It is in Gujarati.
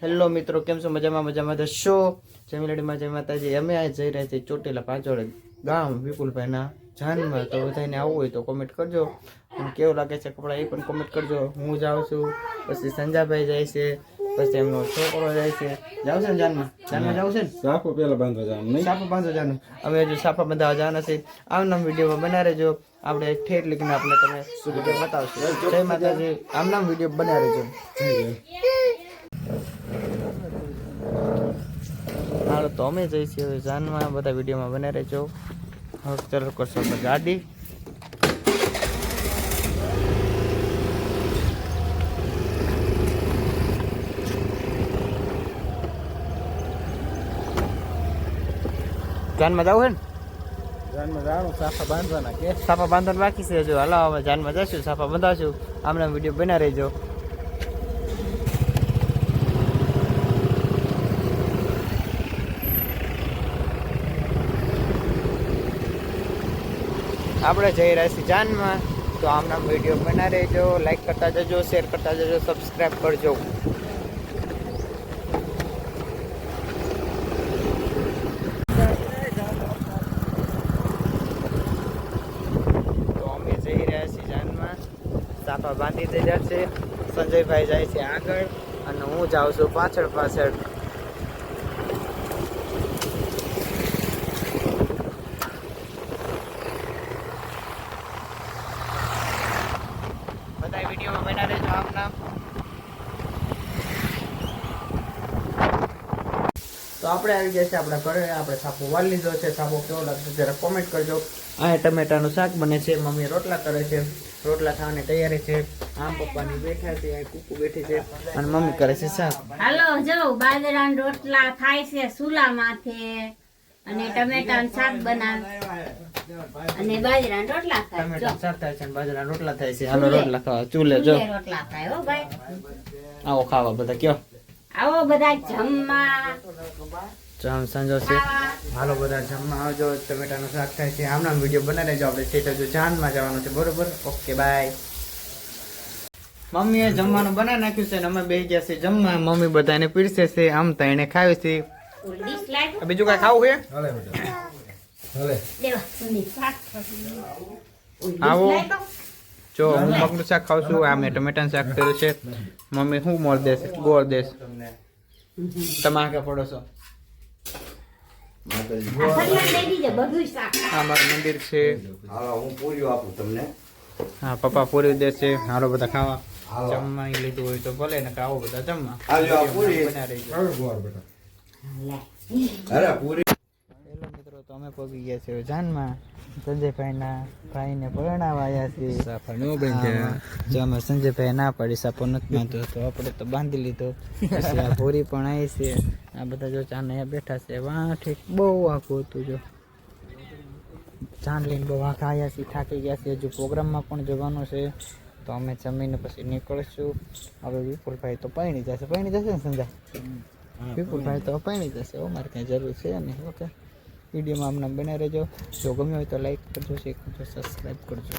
હેલો મિત્રો, કેમ છો? મજામાં તો શો જમીલડીમાં જય માતાજી. અમે આ જઈ રહ્યા છીએ ચોટીલા પાછળ ગામ વિપુલભાઈના જાનમાં. તો બધાને આવવું હોય તો કોમેન્ટ કરજો, અને કેવું લાગે છે કપડાં એ પણ કોમેન્ટ કરજો. હું જાઉં છું, પછી સંજાભાઈ જાય છે, પછી એમનો છોકરો જાય છે. જાવ છે ને જાનમાં જવું છે ને? સાપો પેલા બાંધવા જવાનું નહીં? સાપા બાંધવા જવાનું. અમે હજુ સાપા બાંધવા જવાના છે. આમના વિડીયોમાં બના રહેજો. આપણે ઠેઠ લીધીને આપણે તમે વિડીયો બતાવશું. જય માતાજી. આમના વિડીયો બના રહેજો. હાલો તો અમે જઈ છીએ હવે જાનમાં. બધા વિડીયોમાં બને રહેજો. હવે ચાલો કરશો આપણે ગાડી. જાનમાં જવું છે ને? જાનમાં જવાનું, સાફા બાંધવાના કે સાફા બાંધવાનું બાકી છે હજુ. હાલો હવે જાનમાં જઈશું, સાફા બંધાવશું. આમના વિડીયો બના રહેજો. આપણે જઈ રહ્યા છીએ જાનમાં. તો આમના વિડીયો બના રહેજો, લાઈક કરતા જજો, શેર કરતા જજો, સબસ્ક્રાઈબ કરજો. તો અમે જઈ રહ્યા છીએ જાનમાં. સાપા બાંધી દઈ જશે. સંજયભાઈ જાય છે આગળ અને હું જાઉં છું પાછળ. બધા વિડીયોમાં બના રહેજો આપના. તો આપણે આવી ગયા છે આપણા ઘરે. આપણે સાપો વાળી લીધો છે. સાપો કેવો લાગશે જરા કોમેન્ટ કરજો. આ ટમેટાનું શાક બને છે. મમ્મી રોટલા કરે છે. રોટલા ખાવાની તૈયારી છે. આમ પપ્પાની બેઠા છે, આ કુકુ બેઠી છે, અને મમ્મી કરે છે શાક. હાલો જો બાજરાના રોટલા થાય છે સુલા માથે, અને ટમેટાનું શાક બનાવે, અને બાજરાના રોટલા થાય. ટમેટાનું શાક થાય છે અને બાજરાના રોટલા થાય છે. હાલો રોટલા ખાવા ચૂલે જો. રોટલા થાય હો ભાઈ. આવો ખાવા બધા કયો. આવો બધા જમવા. જામ સાંજો છે. હાલો બધા જમવા આવજો. ટમેટાનું શાક થાય છે. આમના વિડીયો બનાવી લેજો. આપણે સીધા જાનમાં જવાનું છે. બરોબર, ઓકે બાય. મમ્મીએ જમવાનું બનાવી નાખ્યું છે અને અમે બેસી ગયા છે જમવા. મમ્મી બધાને પીરસે છે. આમ તો એને ખાવી છે. બીજું કઈ ખાવું છે? હાલે બેટા હાલે. આવો જો હું મગનું શાક ખાઉં છું. આ મેં ટમેટાનું શાક કર્યું છે. મમ્મી શું મોર દેશ ગોળ દેશ. તમે આગળ પડો છો. આ મારું મંદિર છે. હું પૂરી આપું તમને. હા પપ્પા પૂરી દેશે. હાલો બધા ખાવા. જમવા લીધું હોય તો ભલે, ને આવો બધા જમવા. હેલો મિત્રો, તો અમે પહોંચી ગયા છે જાનમાં. સંજયભાઈના ભાઈને પરણાવા આવ્યા છીએ. સાપા નો બાંધ્યા. જો અમે સંજયભાઈ ના પાડી સાપો નથી બાંધ્યો, તો આપણે તો બાંધી લીધો. પછી આ ભોરી પણ આવી છે. આ બધા જો ચાંદ અહીંયા બેઠા છે. વાહ ઠીક બહુ આખું હતું. જો ચાંદ લઈને બહુ આખા આવ્યા છીએ. થાકી ગયા છે. હજુ પ્રોગ્રામમાં પણ જવાનું છે. તો અમે જમીને પછી નીકળશું. હવે વિપુલભાઈ તો પૈણી જશે ને સંજય? વિપુલભાઈ તો પૈણી જશે. અમારે કંઈ જરૂર છે નહીં. ઓકે, વિડીયોમાં અમને બને રહેજો. જો ગમ્યું હોય તો લાઈક કરજો, શેર કરજો, સબસ્ક્રાઈબ કરજો.